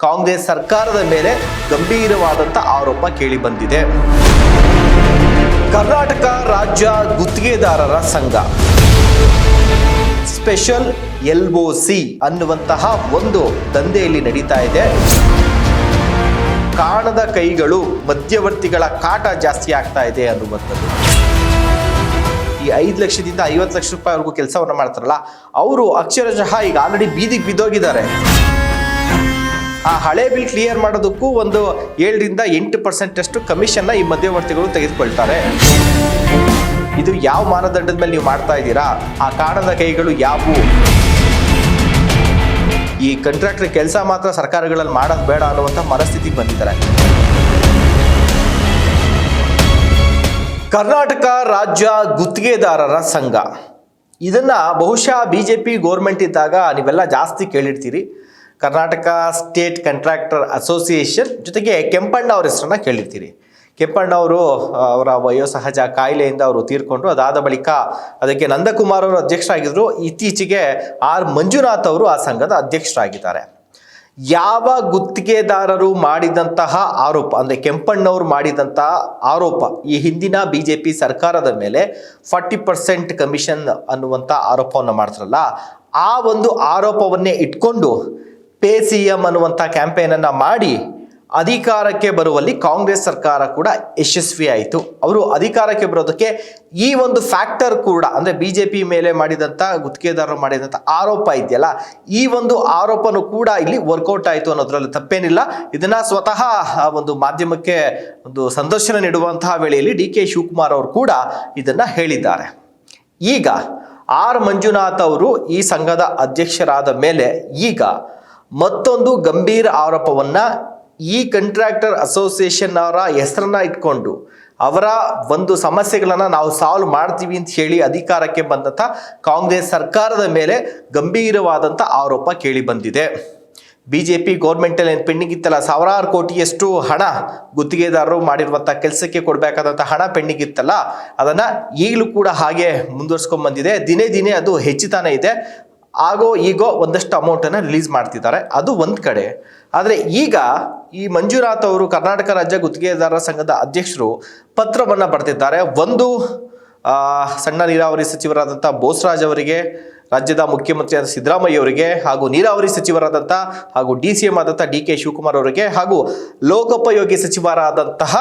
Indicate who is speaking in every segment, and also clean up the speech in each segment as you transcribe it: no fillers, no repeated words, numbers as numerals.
Speaker 1: ಕಾಂಗ್ರೆಸ್ ಸರ್ಕಾರದ ಮೇಲೆ ಗಂಭೀರವಾದಂಥ ಆರೋಪ ಕೇಳಿ ಬಂದಿದೆ. ಕರ್ನಾಟಕ ರಾಜ್ಯ ಗುತ್ತಿಗೆದಾರರ ಸಂಘ ಸ್ಪೆಷಲ್ LOC ಅನ್ನುವಂತಹ ಒಂದು ದಂಧೆಯಲ್ಲಿ ನಡೀತಾ ಇದೆ. ಕಾಣದ ಕೈಗಳು, ಮಧ್ಯವರ್ತಿಗಳ ಕಾಟ ಜಾಸ್ತಿ ಆಗ್ತಾ ಇದೆ ಅನ್ನುವಂಥದ್ದು. ಈ 5 ಲಕ್ಷದಿಂದ 50 ಲಕ್ಷ ರೂಪಾಯಿವರೆಗೂ ಕೆಲಸವನ್ನು ಮಾಡ್ತಾರಲ್ಲ, ಅವರು ಅಕ್ಷರಶಃ ಈಗ ಆಲ್ರೆಡಿ ಬೀದಿಗೆ ಬಿದ್ದೋಗಿದ್ದಾರೆ. ಆ ಹಳೆ ಬಿಲ್ ಕ್ಲಿಯರ್ ಮಾಡೋದಕ್ಕೂ ಒಂದು 7ರಿಂದ 8% ಅಷ್ಟು ಕಮಿಷನ್ನ ಈ ಮಧ್ಯವರ್ತಿಗಳು ತೆಗೆದುಕೊಳ್ತಾರೆ. ಇದು ಯಾವ ಮಾನದಂಡದ ಮೇಲೆ ನೀವು ಮಾಡ್ತಾ ಇದ್ದೀರಾ? ಆ ಕಾಣದ ಕೈಗಳು ಯಾವುವು? ಈ ಕಾಂಟ್ರಾಕ್ಟರ್ ಕೆಲಸ ಮಾತ್ರ ಸರ್ಕಾರಗಳಲ್ಲಿ ಮಾಡೋದು ಬೇಡ ಅನ್ನುವಂಥ ಮನಸ್ಥಿತಿಗೆ ಬಂದಿದ್ದಾರೆ. ಕರ್ನಾಟಕ ರಾಜ್ಯ ಗುತ್ತಿಗೆದಾರರ ಸಂಘ, ಇದನ್ನ ಬಹುಶಃ BJP ಗೌರ್ಮೆಂಟ್ ಇದ್ದಾಗ ನೀವೆಲ್ಲ ಜಾಸ್ತಿ ಕೇಳಿರ್ತೀರಿ. ಕರ್ನಾಟಕ ಸ್ಟೇಟ್ ಕಾಂಟ್ರಾಕ್ಟರ್ ಅಸೋಸಿಯೇಷನ್ ಜೊತೆಗೆ ಕೆಂಪಣ್ಣ ಅವ್ರ ಹೆಸರನ್ನ ಕೇಳಿರ್ತೀರಿ. ಕೆಂಪಣ್ಣ ಅವರು ಅವರ ವಯೋಸಹಜ ಕಾಯಿಲೆಯಿಂದ ಅವರು ತೀರ್ಕೊಂಡ್ರು. ಅದಾದ ಬಳಿಕ ಅದಕ್ಕೆ ನಂದಕುಮಾರ್ ಅವರು ಅಧ್ಯಕ್ಷರಾಗಿದ್ದರು. ಇತ್ತೀಚೆಗೆ ಆರ್ ಮಂಜುನಾಥ್ ಅವರು ಆ ಸಂಘದ ಅಧ್ಯಕ್ಷರಾಗಿದ್ದಾರೆ. ಯಾವ ಗುತ್ತಿಗೆದಾರರು ಮಾಡಿದಂತಹ ಆರೋಪ, ಅಂದರೆ ಕೆಂಪಣ್ಣವರು ಮಾಡಿದಂತಹ ಆರೋಪ, ಈ ಹಿಂದಿನ BJP ಸರ್ಕಾರದ ಮೇಲೆ 40% ಕಮಿಷನ್ ಅನ್ನುವಂಥ ಆರೋಪವನ್ನು ಮಾಡ್ತಾರಲ್ಲ, ಆ ಒಂದು ಆರೋಪವನ್ನೇ ಇಟ್ಕೊಂಡು ಪೇ CM ಅನ್ನುವಂಥ ಕ್ಯಾಂಪೇನನ್ನು ಮಾಡಿ ಅಧಿಕಾರಕ್ಕೆ ಬರುವಲ್ಲಿ ಕಾಂಗ್ರೆಸ್ ಸರ್ಕಾರ ಕೂಡ ಯಶಸ್ವಿ ಆಯಿತು. ಅವರು ಅಧಿಕಾರಕ್ಕೆ ಬರೋದಕ್ಕೆ ಈ ಒಂದು ಫ್ಯಾಕ್ಟರ್ ಕೂಡ, ಅಂದರೆ BJP ಮೇಲೆ ಮಾಡಿದಂಥ ಗುತ್ತಿಗೆದಾರರು ಮಾಡಿದಂಥ ಆರೋಪ ಇದೆಯಲ್ಲ, ಈ ಒಂದು ಆರೋಪನೂ ಕೂಡ ಇಲ್ಲಿ ವರ್ಕೌಟ್ ಆಯಿತು ಅನ್ನೋದ್ರಲ್ಲಿ ತಪ್ಪೇನಿಲ್ಲ. ಇದನ್ನು ಸ್ವತಃ ಒಂದು ಮಾಧ್ಯಮಕ್ಕೆ ಒಂದು ಸಂದರ್ಶನ ನೀಡುವಂತಹ ವೇಳೆಯಲ್ಲಿ DK ಶಿವಕುಮಾರ್ ಅವರು ಕೂಡ ಇದನ್ನು ಹೇಳಿದ್ದಾರೆ. ಈಗ ಆರ್ ಮಂಜುನಾಥ್ ಅವರು ಈ ಸಂಘದ ಅಧ್ಯಕ್ಷರಾದ ಮೇಲೆ ಈಗ ಮತ್ತೊಂದು ಗಂಭೀರ ಆರೋಪವನ್ನು ಈ ಕಾಂಟ್ರಾಕ್ಟರ್ ಅಸೋಸಿಯೇಷನ್ ಅವರ ಹೆಸರನ್ನ ಇಟ್ಕೊಂಡು ಅವರ ಒಂದು ಸಮಸ್ಯೆಗಳನ್ನು ನಾವು ಸಾಲ್ವ್ ಮಾಡ್ತೀವಿ ಅಂತ ಹೇಳಿ ಅಧಿಕಾರಕ್ಕೆ ಬಂದಂಥ ಕಾಂಗ್ರೆಸ್ ಸರ್ಕಾರದ ಮೇಲೆ ಗಂಭೀರವಾದಂಥ ಆರೋಪ ಕೇಳಿ ಬಂದಿದೆ. BJP ಗೌರ್ಮೆಂಟಲ್ಲಿ ಏನು ಪೆಂಡಿಂಗ್ ಇತ್ತಲ್ಲ, ಸಾವಿರಾರು ಕೋಟಿಯಷ್ಟು ಹಣ ಗುತ್ತಿಗೆದಾರರು ಮಾಡಿರುವಂಥ ಕೆಲಸಕ್ಕೆ ಕೊಡಬೇಕಾದಂಥ ಹಣ ಪೆಂಡಿಂಗ್ ಇತ್ತಲ್ಲ, ಅದನ್ನು ಈಗಲೂ ಕೂಡ ಹಾಗೆ ಮುಂದುವರ್ಸ್ಕೊಂಡು ಬಂದಿದೆ. ದಿನೇ ದಿನೇ ಅದು ಹೆಚ್ಚುತ್ತಾನೆ ಇದೆ. ಈಗೋ ಒಂದಷ್ಟು ಅಮೌಂಟನ್ನು ರಿಲೀಸ್ ಮಾಡ್ತಿದ್ದಾರೆ, ಅದು ಒಂದು ಕಡೆ. ಆದರೆ ಈಗ ಈ ಮಂಜುನಾಥ್ ಅವರು ಕರ್ನಾಟಕ ರಾಜ್ಯ ಗುತ್ತಿಗೆದಾರರ ಸಂಘದ ಅಧ್ಯಕ್ಷರು ಪತ್ರವನ್ನು ಬರೆದಿದ್ದಾರೆ. ಒಂದು ಸಣ್ಣ ನೀರಾವರಿ ಸಚಿವರಾದಂಥ ಬೋಸರಾಜ್ ಅವರಿಗೆ, ರಾಜ್ಯದ ಮುಖ್ಯಮಂತ್ರಿಯಾದ ಸಿದ್ದರಾಮಯ್ಯ ಅವರಿಗೆ, ಹಾಗೂ ನೀರಾವರಿ ಸಚಿವರಾದಂಥ ಹಾಗೂ DCM ಆದಂಥ DK ಶಿವಕುಮಾರ್ ಅವರಿಗೆ, ಹಾಗೂ ಲೋಕೋಪಯೋಗಿ ಸಚಿವರಾದಂತಹ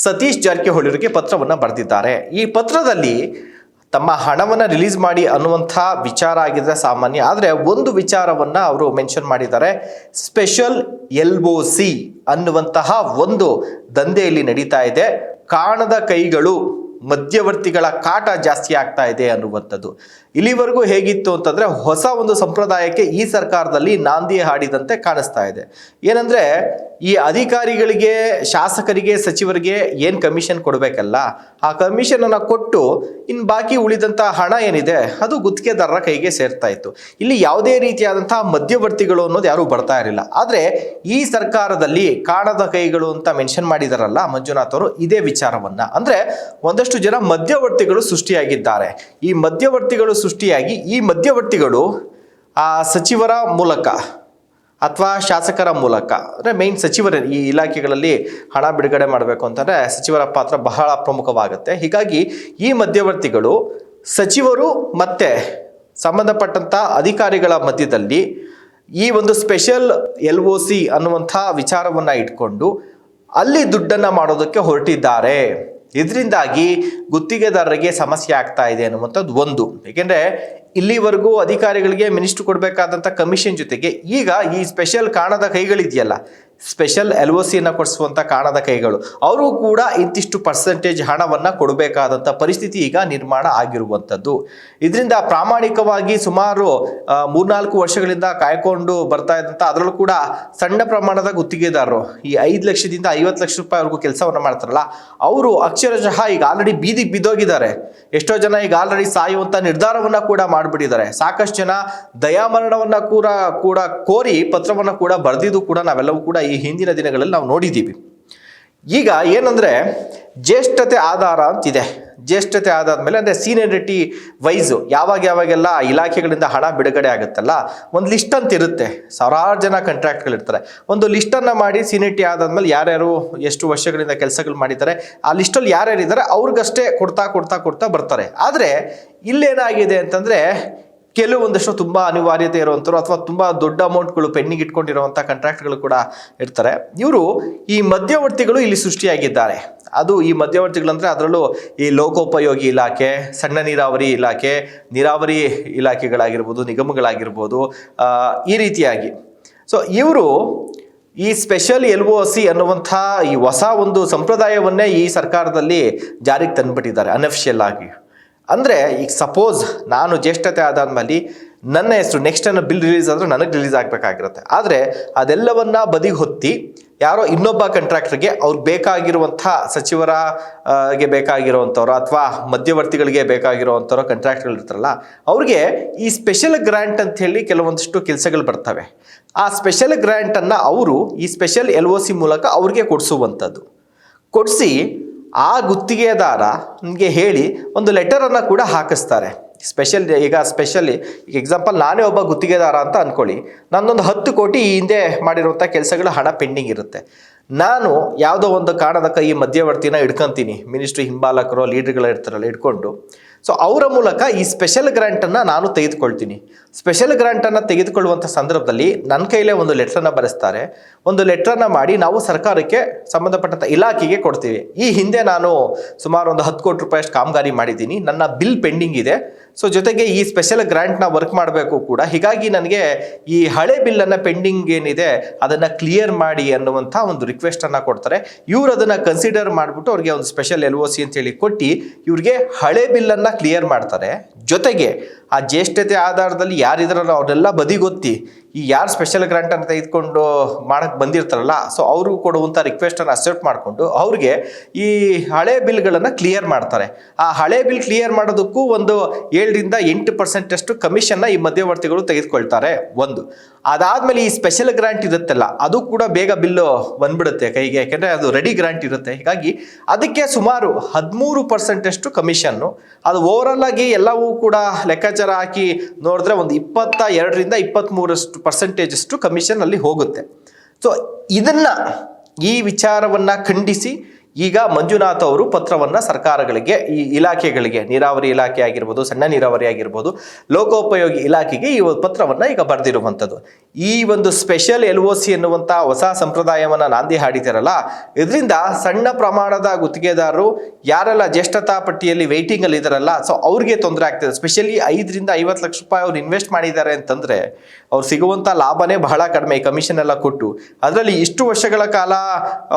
Speaker 1: ಸತೀಶ್ ಜಾರಕಿಹೊಳಿ ಅವರಿಗೆ ಪತ್ರವನ್ನು ಬರೆದಿದ್ದಾರೆ. ಈ ಪತ್ರದಲ್ಲಿ ತಮ್ಮ ಹಣವನ್ನು ರಿಲೀಸ್ ಮಾಡಿ ಅನ್ನುವಂಥ ವಿಚಾರ ಆಗಿದ್ರೆ ಸಾಮಾನ್ಯ, ಆದರೆ ಒಂದು ವಿಚಾರವನ್ನು ಅವರು ಮೆನ್ಷನ್ ಮಾಡಿದ್ದಾರೆ. ಸ್ಪೆಷಲ್ LOC ಅನ್ನುವಂತಹ ಒಂದು ದಂಧೆಯಲ್ಲಿ ನಡೀತಾ ಇದೆ. ಕಾಣದ ಕೈಗಳು, ಮಧ್ಯವರ್ತಿಗಳ ಕಾಟ ಜಾಸ್ತಿ ಆಗ್ತಾ ಇದೆ ಅನ್ನುವಂಥದ್ದು. ಇಲ್ಲಿವರೆಗೂ ಹೇಗಿತ್ತು ಅಂತಂದರೆ, ಹೊಸ ಒಂದು ಸಂಪ್ರದಾಯಕ್ಕೆ ಈ ಸರ್ಕಾರದಲ್ಲಿ ನಾಂದಿ ಹಾಡಿದಂತೆ ಕಾಣಿಸ್ತಾ ಇದೆ. ಏನಂದರೆ, ಈ ಅಧಿಕಾರಿಗಳಿಗೆ, ಶಾಸಕರಿಗೆ, ಸಚಿವರಿಗೆ ಏನು ಕಮಿಷನ್ ಕೊಡಬೇಕಲ್ಲ, ಆ ಕಮಿಷನನ್ನು ಕೊಟ್ಟು ಇನ್ನು ಬಾಕಿ ಉಳಿದಂಥ ಹಣ ಏನಿದೆ ಅದು ಗುತ್ತಿಗೆದಾರರ ಕೈಗೆ ಸೇರ್ತಾ ಇತ್ತು. ಇಲ್ಲಿ ಯಾವುದೇ ರೀತಿಯಾದಂತಹ ಮಧ್ಯವರ್ತಿಗಳು ಅನ್ನೋದು ಯಾರೂ ಬರ್ತಾ ಇರಲಿಲ್ಲ. ಆದರೆ ಈ ಸರ್ಕಾರದಲ್ಲಿ ಕಾಣದ ಕೈಗಳು ಅಂತ ಮೆನ್ಷನ್ ಮಾಡಿದಾರಲ್ಲ ಮಂಜುನಾಥ್ ಅವರು, ಇದೇ ವಿಚಾರವನ್ನ, ಅಂದರೆ ಒಂದಷ್ಟು ಜನ ಮಧ್ಯವರ್ತಿಗಳು ಸೃಷ್ಟಿಯಾಗಿದ್ದಾರೆ. ಈ ಮಧ್ಯವರ್ತಿಗಳು ಸೃಷ್ಟಿಯಾಗಿ ಈ ಮಧ್ಯವರ್ತಿಗಳು ಆ ಸಚಿವರ ಮೂಲಕ ಅಥವಾ ಶಾಸಕರ ಮೂಲಕ, ಅಂದರೆ ಮೇನ್ ಸಚಿವರ ಈ ಇಲಾಖೆಗಳಲ್ಲಿ ಹಣ ಬಿಡುಗಡೆ ಮಾಡಬೇಕು ಅಂತಂದರೆ ಸಚಿವರ ಪಾತ್ರ ಬಹಳ ಪ್ರಮುಖವಾಗುತ್ತೆ. ಹೀಗಾಗಿ ಈ ಮಧ್ಯವರ್ತಿಗಳು ಸಚಿವರು ಮತ್ತು ಸಂಬಂಧಪಟ್ಟಂಥ ಅಧಿಕಾರಿಗಳ ಮಧ್ಯದಲ್ಲಿ ಈ ಒಂದು ಸ್ಪೆಷಲ್ LOC ಅನ್ನುವಂಥ ವಿಚಾರವನ್ನು ಇಟ್ಕೊಂಡು ಅಲ್ಲಿ ದುಡ್ಡನ್ನು ಮಾಡೋದಕ್ಕೆ ಹೊರಟಿದ್ದಾರೆ. ಇದರಿಂದಾಗಿ ಗುತ್ತಿಗೆದಾರರಿಗೆ ಸಮಸ್ಯೆ ಆಗ್ತಾ ಇದೆ ಅನ್ನುವಂಥದ್ದು ಒಂದು. ಏಕೆಂದರೆ ಇಲ್ಲಿವರೆಗೂ ಅಧಿಕಾರಿಗಳಿಗೆ ಮಿನಿಸ್ಟ್ರು ಕೊಡಬೇಕಾದಂಥ ಕಮಿಷನ್ ಜೊತೆಗೆ ಈಗ ಈ ಸ್ಪೆಷಲ್ ಕಾಣದ ಕೈಗಳಿದೆಯಲ್ಲ, ಸ್ಪೆಷಲ್ LOCಯನ್ನು ಕೊಡಿಸುವಂಥ ಕಾಣದ ಕೈಗಳು, ಅವರು ಕೂಡ ಇಂತಿಷ್ಟು ಪರ್ಸೆಂಟೇಜ್ ಹಣವನ್ನು ಕೊಡಬೇಕಾದಂಥ ಪರಿಸ್ಥಿತಿ ಈಗ ನಿರ್ಮಾಣ ಆಗಿರುವಂಥದ್ದು. ಇದರಿಂದ ಪ್ರಾಮಾಣಿಕವಾಗಿ ಸುಮಾರು 3-4 ವರ್ಷಗಳಿಂದ ಕಾಯ್ಕೊಂಡು ಬರ್ತಾ ಇದ್ದಂಥ, ಅದರಲ್ಲೂ ಕೂಡ ಸಣ್ಣ ಪ್ರಮಾಣದ ಗುತ್ತಿಗೆದಾರರು ಈ 5 ಲಕ್ಷದಿಂದ 50 ಲಕ್ಷ ರೂಪಾಯಿವರೆಗೂ ಕೆಲಸವನ್ನು ಮಾಡ್ತಾರಲ್ಲ, ಅವರು ಅಕ್ಷರಶಃ ಈಗ ಆಲ್ರೆಡಿ ಬೀದಿಗೆ ಬಿದ್ದೋಗಿದ್ದಾರೆ. ಎಷ್ಟೋ ಜನ ಈಗ ಆಲ್ರೆಡಿ ಸಾಯುವಂಥ ನಿರ್ಧಾರವನ್ನು ಕೂಡ ಮಾಡಿಬಿಟ್ಟಿದ್ದಾರೆ. ಸಾಕಷ್ಟು ಜನ ದಯಾಮರಣವನ್ನು ಕೂಡ ಕೋರಿ ಪತ್ರವನ್ನು ಕೂಡ ಬರೆದಿದ್ದು ಕೂಡ ನಾವೆಲ್ಲವೂ ಕೂಡ ಈ ಹಿಂದಿನ ದಿನಗಳಲ್ಲಿ ನಾವು ನೋಡಿದ್ದೀವಿ. ಈಗ ಏನಂದರೆ ಜ್ಯೇಷ್ಠತೆ ಆಧಾರ ಅಂತಿದೆ. ಜ್ಯೇಷ್ಠತೆ ಆದಾದ್ಮೇಲೆ ಅಂದರೆ ಸೀನಿಯರಿಟಿ ವೈಸು ಯಾವಾಗೆಲ್ಲ ಇಲಾಖೆಗಳಿಂದ ಹಣ ಬಿಡುಗಡೆ ಆಗುತ್ತಲ್ಲ, ಒಂದು ಲಿಸ್ಟ್ ಅಂತ ಇರುತ್ತೆ. ಸಾವಿರಾರು ಜನ ಕಾಂಟ್ರಾಕ್ಟ್ಗಳಿರ್ತಾರೆ. ಒಂದು ಲಿಸ್ಟನ್ನು ಮಾಡಿ ಸೀನಿಯರಿಟಿ ಆದಾದ್ಮೇಲೆ ಯಾರ್ಯಾರು ಎಷ್ಟು ವರ್ಷಗಳಿಂದ ಕೆಲಸಗಳು ಮಾಡಿದ್ದಾರೆ ಆ ಲಿಸ್ಟಲ್ಲಿ ಯಾರ್ಯಾರಿದ್ದಾರೆ ಅವ್ರಿಗಷ್ಟೇ ಕೊಡ್ತಾ ಬರ್ತಾರೆ. ಆದರೆ ಇಲ್ಲೇನಾಗಿದೆ ಅಂತಂದರೆ ಕೆಲವೊಂದಷ್ಟು ತುಂಬ ಅನಿವಾರ್ಯತೆ ಇರುವಂಥವ್ರು ಅಥವಾ ತುಂಬ ದೊಡ್ಡ ಅಮೌಂಟ್ಗಳು ಪೆಂಡಿಂಗ್ ಇಟ್ಕೊಂಡಿರುವಂಥ ಕಾಂಟ್ರಾಕ್ಟ್ಗಳು ಕೂಡ ಇರ್ತಾರೆ. ಇವರು ಈ ಮಧ್ಯವರ್ತಿಗಳು ಇಲ್ಲಿ ಸೃಷ್ಟಿಯಾಗಿದ್ದಾರೆ. ಅದು ಈ ಮಧ್ಯವರ್ತಿಗಳಂದರೆ ಅದರಲ್ಲೂ ಈ ಲೋಕೋಪಯೋಗಿ ಇಲಾಖೆ, ಸಣ್ಣ ನೀರಾವರಿ ಇಲಾಖೆ, ನೀರಾವರಿ ಇಲಾಖೆಗಳಾಗಿರ್ಬೋದು, ನಿಗಮಗಳಾಗಿರ್ಬೋದು, ಈ ರೀತಿಯಾಗಿ. ಸೊ ಇವರು ಈ ಸ್ಪೆಷಲ್ LOC ಅನ್ನುವಂಥ ಈ ಹೊಸ ಒಂದು ಸಂಪ್ರದಾಯವನ್ನೇ ಈ ಸರ್ಕಾರದಲ್ಲಿ ಜಾರಿಗೆ ತಂದುಬಿಟ್ಟಿದ್ದಾರೆ ಅನ್ಅಫಿಷಿಯಲ್ ಆಗಿ. ಅಂದರೆ ಈಗ ಸಪೋಸ್ ನಾನು ಜ್ಯೇಷ್ಠತೆ ಆದಾದ್ಮೇಲೆ ನನ್ನ ಹೆಸರು ನೆಕ್ಸ್ಟ್ ಅನ್ನೋ ಬಿಲ್ ರಿಲೀಸ್ ಆದರೆ ನನಗೆ ರಿಲೀಸ್ ಆಗಬೇಕಾಗಿರುತ್ತೆ. ಆದರೆ ಅದೆಲ್ಲವನ್ನ ಬದಿಗೆ ಹೊತ್ತಿ ಯಾರೋ ಇನ್ನೊಬ್ಬ ಕಾಂಟ್ರಾಕ್ಟರ್ಗೆ ಅವ್ರಿಗೆ ಬೇಕಾಗಿರುವಂಥ ಸಚಿವರಿಗೆ ಬೇಕಾಗಿರುವಂಥವ್ರು ಅಥವಾ ಮಧ್ಯವರ್ತಿಗಳಿಗೆ ಬೇಕಾಗಿರುವಂಥವ್ರು ಕಾಂಟ್ರಾಕ್ಟ್ಗಳು ಇರ್ತಾರಲ್ಲ, ಅವ್ರಿಗೆ ಈ ಸ್ಪೆಷಲ್ ಗ್ರ್ಯಾಂಟ್ ಅಂತ ಹೇಳಿ ಕೆಲವೊಂದಿಷ್ಟು ಕೆಲಸಗಳು ಬರ್ತವೆ. ಆ ಸ್ಪೆಷಲ್ ಗ್ರ್ಯಾಂಟನ್ನು ಅವರು ಈ ಸ್ಪೆಷಲ್ LOC ಮೂಲಕ ಅವ್ರಿಗೆ ಕೊಡಿಸಿ ಆ ಗುತ್ತಿಗೆದಾರ ನಿಮಗೆ ಹೇಳಿ ಒಂದು ಲೆಟರನ್ನು ಕೂಡ ಹಾಕಿಸ್ತಾರೆ. ಸ್ಪೆಷಲಿ ಈಗ ಎಕ್ಸಾಂಪಲ್ ನಾನೇ ಒಬ್ಬ ಗುತ್ತಿಗೆದಾರ ಅಂತ ಅಂದ್ಕೊಳ್ಳಿ. ನನ್ನೊಂದು 10 ಕೋಟಿ ಈ ಹಿಂದೆ ಮಾಡಿರುವಂಥ ಕೆಲಸಗಳ ಹಣ ಪೆಂಡಿಂಗ್ ಇರುತ್ತೆ. ನಾನು ಯಾವುದೋ ಒಂದು ಕಾರಣದ ಈ ಮಧ್ಯವರ್ತಿನ ಇಟ್ಕೊತೀನಿ, ಮಿನಿಸ್ಟ್ರಿ ಹಿಂಬಾಲಕರು ಲೀಡರ್ಗಳು ಇರ್ತಾರಲ್ಲ ಇಟ್ಕೊಂಡು. ಸೊ ಅವರ ಮೂಲಕ ಈ ಸ್ಪೆಷಲ್ ಗ್ರ್ಯಾಂಟನ್ನು ನಾನು ತೆಗೆದುಕೊಳ್ತೀನಿ. ಸ್ಪೆಷಲ್ ಗ್ರ್ಯಾಂಟನ್ನು ತೆಗೆದುಕೊಳ್ಳುವಂಥ ಸಂದರ್ಭದಲ್ಲಿ ನನ್ನ ಕೈಲೇ ಒಂದು ಲೆಟ್ರನ್ನು ಬರೆಸ್ತಾರೆ. ಒಂದು ಲೆಟ್ರನ್ನು ಮಾಡಿ ನಾವು ಸರ್ಕಾರಕ್ಕೆ ಸಂಬಂಧಪಟ್ಟಂಥ ಇಲಾಖೆಗೆ ಕೊಡ್ತೀವಿ. ಈ ಹಿಂದೆ ನಾನು ಸುಮಾರು ಒಂದು 10 ಕೋಟಿ ರೂಪಾಯಿ ಅಷ್ಟು ಕಾಮಗಾರಿ ಮಾಡಿದ್ದೀನಿ, ನನ್ನ ಬಿಲ್ ಪೆಂಡಿಂಗ್ ಇದೆ. ಸೊ ಜೊತೆಗೆ ಈ ಸ್ಪೆಷಲ್ ಗ್ರ್ಯಾಂಟ್ನ ವರ್ಕ್ ಮಾಡಬೇಕು ಕೂಡ, ಹೀಗಾಗಿ ನನಗೆ ಈ ಹಳೆ ಬಿಲ್ಲನ್ನು ಪೆಂಡಿಂಗ್ ಏನಿದೆ ಅದನ್ನು ಕ್ಲಿಯರ್ ಮಾಡಿ ಅನ್ನುವಂಥ ಒಂದು ರಿಕ್ವೆಸ್ಟನ್ನು ಕೊಡ್ತಾರೆ. ಇವರು ಅದನ್ನು ಕನ್ಸಿಡರ್ ಮಾಡಿಬಿಟ್ಟು ಅವ್ರಿಗೆ ಒಂದು ಸ್ಪೆಷಲ್ LOC ಅಂತೇಳಿ ಕೊಟ್ಟು ಇವ್ರಿಗೆ ಹಳೆ ಬಿಲ್ಲನ್ನು ಕ್ಲಿಯರ್ ಮಾಡ್ತಾರೆ. ಜೊತೆಗೆ ಆ ಜ್ಯೇಷ್ಠತೆ ಆಧಾರದಲ್ಲಿ ಯಾರಿದ್ರಲ್ಲ ಅವರೆಲ್ಲ ಬದಿಗೊತ್ತಿ ಈ ಯಾರು ಸ್ಪೆಷಲ್ ಗ್ರಾಂಟನ್ನು ತೆಗೆದುಕೊಂಡು ಮಾಡಕ್ಕೆ ಬಂದಿರ್ತಾರಲ್ಲ, ಸೊ ಅವರು ಕೊಡುವಂಥ ರಿಕ್ವೆಸ್ಟನ್ನು ಅಕ್ಸೆಪ್ಟ್ ಮಾಡಿಕೊಂಡು ಅವ್ರಿಗೆ ಈ ಹಳೆ ಬಿಲ್ಗಳನ್ನು ಕ್ಲಿಯರ್ ಮಾಡ್ತಾರೆ. ಆ ಹಳೆ ಬಿಲ್ ಕ್ಲಿಯರ್ ಮಾಡೋದಕ್ಕೂ ಒಂದು 7-8% ಅಷ್ಟು ಕಮಿಷನ್ನ ಈ ಮಧ್ಯವರ್ತಿಗಳು ತೆಗೆದುಕೊಳ್ತಾರೆ. ಒಂದು ಅದಾದಮೇಲೆ ಈ ಸ್ಪೆಷಲ್ ಗ್ರಾಂಟ್ ಇರುತ್ತಲ್ಲ, ಅದು ಕೂಡ ಬೇಗ ಬಿಲ್ಲು ಬಂದ್ಬಿಡುತ್ತೆ ಕೈಗೆ, ಯಾಕೆಂದರೆ ಅದು ರೆಡಿ ಗ್ರಾಂಟ್ ಇರುತ್ತೆ. ಹೀಗಾಗಿ ಅದಕ್ಕೆ ಸುಮಾರು 13% ಅಷ್ಟು ಕಮಿಷನ್ನು. ಅದು ಓವರಾಲ್ ಆಗಿ ಎಲ್ಲವೂ ಕೂಡ ಲೆಕ್ಕಾಚಾರ ಹಾಕಿ ನೋಡಿದ್ರೆ ಒಂದು 22-23% ಅಷ್ಟು ಕಮಿಷನ್ ಅಲ್ಲಿ ಹೋಗುತ್ತೆ. ಸೊ ಈ ವಿಚಾರವನ್ನ ಖಂಡಿಸಿ ಈಗ ಮಂಜುನಾಥ್ ಅವರು ಪತ್ರವನ್ನು ಸರ್ಕಾರಗಳಿಗೆ, ಈ ಇಲಾಖೆಗಳಿಗೆ, ನೀರಾವರಿ ಇಲಾಖೆ ಆಗಿರ್ಬೋದು, ಸಣ್ಣ ನೀರಾವರಿ ಆಗಿರ್ಬೋದು, ಲೋಕೋಪಯೋಗಿ ಇಲಾಖೆಗೆ ಈ ಪತ್ರವನ್ನು ಈಗ ಬರೆದಿರುವಂಥದ್ದು. ಈ ಒಂದು ಸ್ಪೆಷಲ್ LOC ಎನ್ನುವಂಥ ಹೊಸ ಸಂಪ್ರದಾಯವನ್ನು ನಾಂದಿ ಹಾಡಿದಾರಲ್ಲ, ಇದರಿಂದ ಸಣ್ಣ ಪ್ರಮಾಣದ ಗುತ್ತಿಗೆದಾರರು ಯಾರೆಲ್ಲ ಜ್ಯೇಷ್ಠತಾ ಪಟ್ಟಿಯಲ್ಲಿ ವೇಟಿಂಗಲ್ಲಿ ಇದ್ದಾರಲ್ಲ, ಸೊ ಅವ್ರಿಗೆ ತೊಂದರೆ ಆಗ್ತದೆ. ಸ್ಪೆಷಲಿ 5-50 ಲಕ್ಷ ರೂಪಾಯಿ ಅವ್ರು ಇನ್ವೆಸ್ಟ್ ಮಾಡಿದ್ದಾರೆ ಅಂತಂದರೆ ಅವ್ರು ಸಿಗುವಂಥ ಲಾಭನೇ ಬಹಳ ಕಡಿಮೆ, ಕಮಿಷನ್ ಎಲ್ಲ ಕೊಟ್ಟು. ಅದರಲ್ಲಿ ಇಷ್ಟು ವರ್ಷಗಳ ಕಾಲ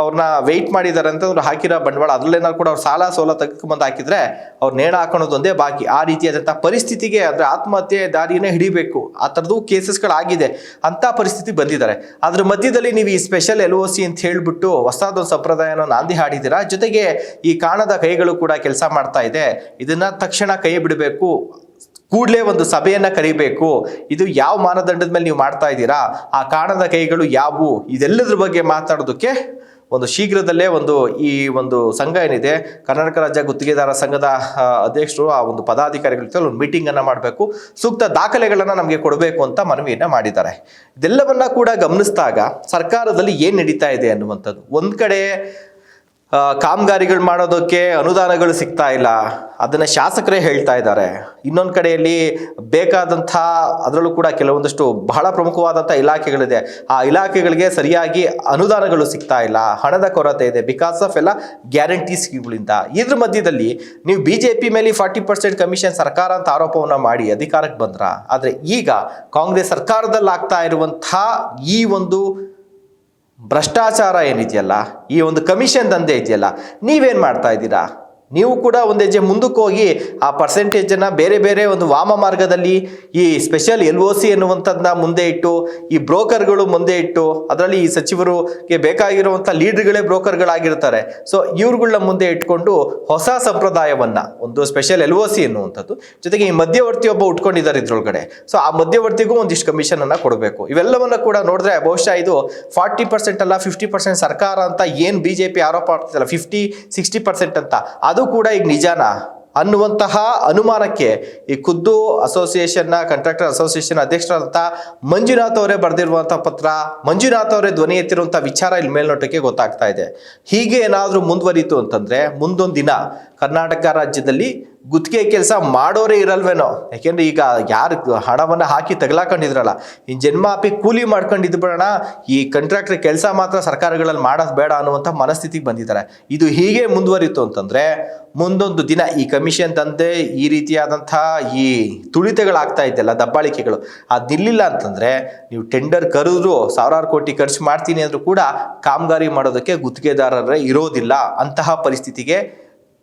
Speaker 1: ಅವ್ರನ್ನ ವೆಯ್ಟ್ ಮಾಡಿದ್ದಾರೆ ಅಂತಂದ್ರೆ ಹಾಕಿರೋ ಬಂಡವಾಳ ಅದರಲ್ಲೇನಾದ್ರು ಕೂಡ ಅವ್ರು ಸಾಲ ತೆಗೆದುಕೊಂಡು ಹಾಕಿದ್ರೆ ಅವ್ರು ನೇಣ ಹಾಕೋಣದೊಂದೇ ಬಾಕಿ. ಆ ರೀತಿಯಾದಂಥ ಪರಿಸ್ಥಿತಿಗೆ ಅಂದರೆ ಆತ್ಮಹತ್ಯೆ ದಾರಿಯೇ ಹಿಡಿಬೇಕು, ಆ ಥರದ್ದು ಕೇಸಸ್ಗಳಾಗಿದೆ. ಅಂಥ ಪರಿಸ್ಥಿತಿ ಬಂದಿದ್ದಾರೆ. ಅದ್ರ ಮಧ್ಯದಲ್ಲಿ ನೀವು ಈ ಸ್ಪೆಷಲ್ LOC ಅಂತ ಹೇಳಿಬಿಟ್ಟು ಹೊಸದೊಂದು ಸಂಪ್ರದಾಯನ ನಾಂದಿ ಹಾಡಿದ್ದೀರಾ. ಜೊತೆಗೆ ಈ ಕಾಣದ ಕೈಗಳು ಕೂಡ ಕೆಲಸ ಮಾಡ್ತಾ ಇದೆ. ಇದನ್ನ ತಕ್ಷಣ ಕೈ ಬಿಡಬೇಕು, ಕೂಡಲೇ ಒಂದು ಸಭೆಯನ್ನು ಕರಿಬೇಕು. ಇದು ಯಾವ ಮಾನದಂಡದ ಮೇಲೆ ನೀವು ಮಾಡ್ತಾ ಇದ್ದೀರಾ, ಆ ಕಾಣದ ಕೈಗಳು ಯಾವುವು, ಇದೆಲ್ಲದ್ರ ಬಗ್ಗೆ ಮಾತಾಡೋದಕ್ಕೆ ಒಂದು ಶೀಘ್ರದಲ್ಲೇ ಈ ಒಂದು ಸಂಘ ಏನಿದೆ, ಕರ್ನಾಟಕ ರಾಜ್ಯ ಗುತ್ತಿಗೆದಾರ ಸಂಘದ ಅಧ್ಯಕ್ಷರು ಆ ಒಂದು ಪದಾಧಿಕಾರಿಗಳ ಜೊತೆ ಒಂದು ಮೀಟಿಂಗನ್ನು ಮಾಡಬೇಕು, ಸೂಕ್ತ ದಾಖಲೆಗಳನ್ನು ನಮಗೆ ಕೊಡಬೇಕು ಅಂತ ಮನವಿಯನ್ನು ಮಾಡಿದ್ದಾರೆ. ಇದೆಲ್ಲವನ್ನ ಕೂಡ ಗಮನಿಸಿದಾಗ ಸರ್ಕಾರದಲ್ಲಿ ಏನು ನಡೀತಾ ಇದೆ ಅನ್ನುವಂಥದ್ದು, ಒಂದು ಕಡೆ ಕಾಮಗಾರಿಗಳು ಮಾಡೋದಕ್ಕೆ ಅನುದಾನಗಳು ಸಿಗ್ತಾ ಇಲ್ಲ, ಅದನ್ನು ಶಾಸಕರೇ ಹೇಳ್ತಾ ಇದ್ದಾರೆ. ಇನ್ನೊಂದು ಕಡೆಯಲ್ಲಿ ಬೇಕಾದಂಥ, ಅದರಲ್ಲೂ ಕೂಡ ಕೆಲವೊಂದಷ್ಟು ಬಹಳ ಪ್ರಮುಖವಾದಂಥ ಇಲಾಖೆಗಳಿದೆ, ಆ ಇಲಾಖೆಗಳಿಗೆ ಸರಿಯಾಗಿ ಅನುದಾನಗಳು ಸಿಗ್ತಾ ಇಲ್ಲ, ಹಣದ ಕೊರತೆ ಇದೆ ಬಿಕಾಸ್ ಆಫ್ ಎಲ್ಲ ಗ್ಯಾರಂಟಿ ಸ್ಕೀಮ್ಗಳಿಂದ. ಇದ್ರ ಮಧ್ಯದಲ್ಲಿ ನೀವು BJP ಮೇಲೆ 40% ಕಮಿಷನ್ ಸರ್ಕಾರ ಅಂತ ಆರೋಪವನ್ನು ಮಾಡಿ ಅಧಿಕಾರಕ್ಕೆ ಬಂದ್ರ. ಆದರೆ ಈಗ ಕಾಂಗ್ರೆಸ್ ಸರ್ಕಾರದಲ್ಲಿ ಆಗ್ತಾ ಇರುವಂಥ ಈ ಒಂದು ಭ್ರಷ್ಟಾಚಾರ ಏನಿದೆಯಲ್ಲ, ಈ ಒಂದು ಕಮಿಷನ್ ದಂಧೆ ಇದೆಯಲ್ಲ, ನೀವೇನು ಮಾಡ್ತಾ ಇದ್ದೀರಾ? ನೀವು ಕೂಡ ಒಂದು ಹೆಜ್ಜೆ ಮುಂದಕ್ಕೆ ಹೋಗಿ ಆ ಪರ್ಸೆಂಟೇಜನ್ನು ಬೇರೆ ಬೇರೆ ಒಂದು ವಾಮ ಮಾರ್ಗದಲ್ಲಿ ಈ ಸ್ಪೆಷಲ್ LOC ಎನ್ನುವಂಥದ್ದನ್ನ ಮುಂದೆ ಇಟ್ಟು ಈ ಬ್ರೋಕರ್ಗಳು ಮುಂದೆ ಇಟ್ಟು ಅದರಲ್ಲಿ ಈ ಸಚಿವರಿಗೆ ಬೇಕಾಗಿರುವಂಥ ಲೀಡರ್ಗಳೇ ಬ್ರೋಕರ್ಗಳಾಗಿರ್ತಾರೆ. ಸೊ ಇವ್ರುಗಳನ್ನ ಮುಂದೆ ಇಟ್ಕೊಂಡು ಹೊಸ ಸಂಪ್ರದಾಯವನ್ನ ಒಂದು ಸ್ಪೆಷಲ್ LOC ಎನ್ನುವಂಥದ್ದು ಜೊತೆಗೆ ಈ ಮಧ್ಯವರ್ತಿ ಒಬ್ಬ ಉಟ್ಕೊಂಡಿದ್ದಾರೆ ಇದ್ರೊಳಗಡೆ. ಸೊ ಆ ಮಧ್ಯವರ್ತಿಗೂ ಒಂದಿಷ್ಟು ಕಮಿಷನ್ ಅನ್ನ ಕೊಡಬೇಕು. ಇವೆಲ್ಲವನ್ನ ಕೂಡ ನೋಡಿದ್ರೆ ಬಹುಶಃ ಇದು 40% ಅಲ್ಲ 50% ಸರ್ಕಾರ ಅಂತ ಏನ್ BJP ಆರೋಪ ಮಾಡ್ತಿದ್ದಲ್ಲ 50-60% ಅಂತ ಅದು ಕೂಡ ಈಗ ನಿಜಾನ ಅನ್ನುವಂತಹ ಅನುಮಾನಕ್ಕೆ ಈ ಖುದ್ದು ಅಸೋಸಿಯೇಷನ್ನ ಕಾಂಟ್ರಾಕ್ಟರ್ ಅಸೋಸಿಯೇಷನ್ ಅಧ್ಯಕ್ಷರಾದಂಥ ಮಂಜುನಾಥ್ ಅವರೇ ಬರೆದಿರುವಂತಹ ಪತ್ರ, ಮಂಜುನಾಥ್ ಅವರೇ ಧ್ವನಿ ಎತ್ತಿರುವಂಥ ವಿಚಾರ ಇಲ್ಲಿ ಮೇಲ್ನೋಟಕ್ಕೆ ಗೊತ್ತಾಗ್ತಾ ಇದೆ. ಹೀಗೆ ಏನಾದರೂ ಮುಂದುವರಿತು ಅಂತಂದ್ರೆ ಮುಂದೊಂದು ದಿನ ಕರ್ನಾಟಕ ರಾಜ್ಯದಲ್ಲಿ ಗುತ್ತಿಗೆ ಕೆಲಸ ಮಾಡೋರೇ ಇರಲ್ವೇನೋ. ಯಾಕೆಂದ್ರೆ ಈಗ ಯಾರು ಹಣವನ್ನ ಹಾಕಿ ತಗಲಾಕೊಂಡಿದ್ರಲ್ಲ, ಈ ಜನ್ಮಾಪಿ ಕೂಲಿ ಮಾಡ್ಕೊಂಡಿದ್ದು ಬೇಡ, ಈ ಕಾಂಟ್ರಾಕ್ಟರ್ ಕೆಲಸ ಮಾತ್ರ ಸರ್ಕಾರಗಳಲ್ಲಿ ಮಾಡೋದು ಬೇಡ ಅನ್ನುವಂಥ ಮನಸ್ಥಿತಿಗೆ ಬಂದಿದ್ದಾರೆ. ಇದು ಹೀಗೆ ಮುಂದುವರಿತು ಅಂತಂದ್ರೆ ಮುಂದೊಂದು ದಿನ ಈ ಕಮಿಷನ್ ದಂಧೆ ಈ ರೀತಿಯಾದಂತಹ ಈ ತುಳಿತಗಳಾಗ್ತಾ ಇದೆಯಲ್ಲ, ದಬ್ಬಾಳಿಕೆಗಳು ಅದಿಲ್ಲ ಅಂತಂದ್ರೆ ನೀವು ಟೆಂಡರ್ ಕರೆದ್ರು ಸಾವಿರಾರು ಕೋಟಿ ಖರ್ಚು ಮಾಡ್ತೀನಿ ಅಂದ್ರೂ ಕೂಡ ಕಾಮಗಾರಿ ಮಾಡೋದಕ್ಕೆ ಗುತ್ತಿಗೆದಾರರೇ ಇರೋದಿಲ್ಲ. ಅಂತಹ ಪರಿಸ್ಥಿತಿಗೆ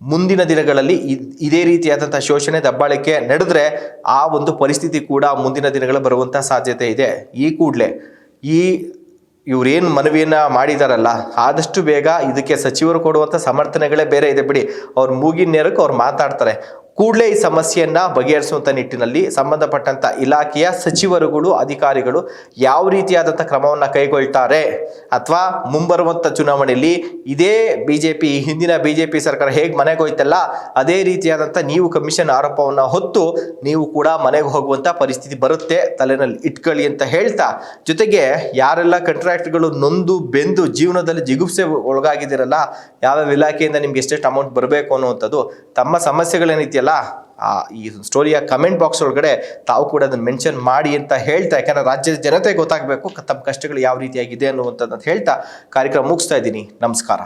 Speaker 1: ಮುಂದಿನ ದಿನಗಳಲ್ಲಿ ಇದೇ ರೀತಿಯಾದಂತಹ ಶೋಷಣೆ ದಬ್ಬಾಳಿಕೆ ನಡೆದ್ರೆ ಆ ಒಂದು ಪರಿಸ್ಥಿತಿ ಕೂಡ ಮುಂದಿನ ದಿನಗಳು ಬರುವಂತಹ ಸಾಧ್ಯತೆ ಇದೆ. ಈ ಕೂಡಲೇ ಇವ್ರೇನು ಮನವಿಯನ್ನ ಮಾಡಿದಾರಲ್ಲ ಆದಷ್ಟು ಬೇಗ ಇದಕ್ಕೆ ಸಚಿವರು ಕೊಡುವಂಥ ಸಮರ್ಥನೆಗಳೇ ಬೇರೆ ಇದೆ ಬಿಡಿ. ಅವ್ರ ಮೂಗಿನ ನೇರಕ್ಕೆ ಅವ್ರು ಮಾತಾಡ್ತಾರೆ. ಕೂಡಲೇ ಈ ಸಮಸ್ಯೆಯನ್ನ ಬಗೆಹರಿಸುವಂಥ ನಿಟ್ಟಿನಲ್ಲಿ ಸಂಬಂಧಪಟ್ಟಂಥ ಇಲಾಖೆಯ ಸಚಿವರುಗಳು ಅಧಿಕಾರಿಗಳು ಯಾವ ರೀತಿಯಾದಂಥ ಕ್ರಮವನ್ನು ಕೈಗೊಳ್ತಾರೆ ಅಥವಾ ಮುಂಬರುವಂಥ ಚುನಾವಣೆಯಲ್ಲಿ ಇದೇ ಹಿಂದಿನ BJP ಸರ್ಕಾರ ಹೇಗೆ ಮನೆಗೆ ಹೋಯ್ತಲ್ಲ ಅದೇ ರೀತಿಯಾದಂಥ ನೀವು ಕಮಿಷನ್ ಆರೋಪವನ್ನು ಹೊತ್ತು ನೀವು ಕೂಡ ಮನೆಗೆ ಹೋಗುವಂಥ ಪರಿಸ್ಥಿತಿ ಬರುತ್ತೆ, ತಲೆನಲ್ಲಿ ಇಟ್ಕೊಳ್ಳಿ ಅಂತ ಹೇಳ್ತಾ, ಜೊತೆಗೆ ಯಾರೆಲ್ಲ ಕಾಂಟ್ರಾಕ್ಟ್ಗಳು ನೊಂದು ಬೆಂದು ಜೀವನದಲ್ಲಿ ಜಿಗುಪ್ಸೆ ಒಳಗಾಗಿದ್ದೀರಲ್ಲ, ಯಾವ್ಯಾವ ಇಲಾಖೆಯಿಂದ ನಿಮ್ಗೆ ಎಷ್ಟೆಷ್ಟು ಅಮೌಂಟ್ ಬರಬೇಕು ಅನ್ನುವಂಥದ್ದು ತಮ್ಮ ಸಮಸ್ಯೆಗಳೇನಿದೆಯಲ್ಲ ಈ ಸ್ಟೋರಿಯ ಕಮೆಂಟ್ ಬಾಕ್ಸ್ ಒಳಗಡೆ ತಾವು ಕೂಡ ಅದನ್ನು ಮೆನ್ಷನ್ ಮಾಡಿ ಅಂತ ಹೇಳ್ತಾ, ಯಾಕಂದ್ರೆ ರಾಜ್ಯದ ಜನತೆ ಗೊತ್ತಾಗಬೇಕು ತಮ್ಮ ಕಷ್ಟಗಳು ಯಾವ ರೀತಿಯಾಗಿದೆ ಅನ್ನುವಂಥದ್ದು ಹೇಳ್ತಾ ಕಾರ್ಯಕ್ರಮ ಮುಗಿಸ್ತಾ ಇದ್ದೀನಿ. ನಮಸ್ಕಾರ.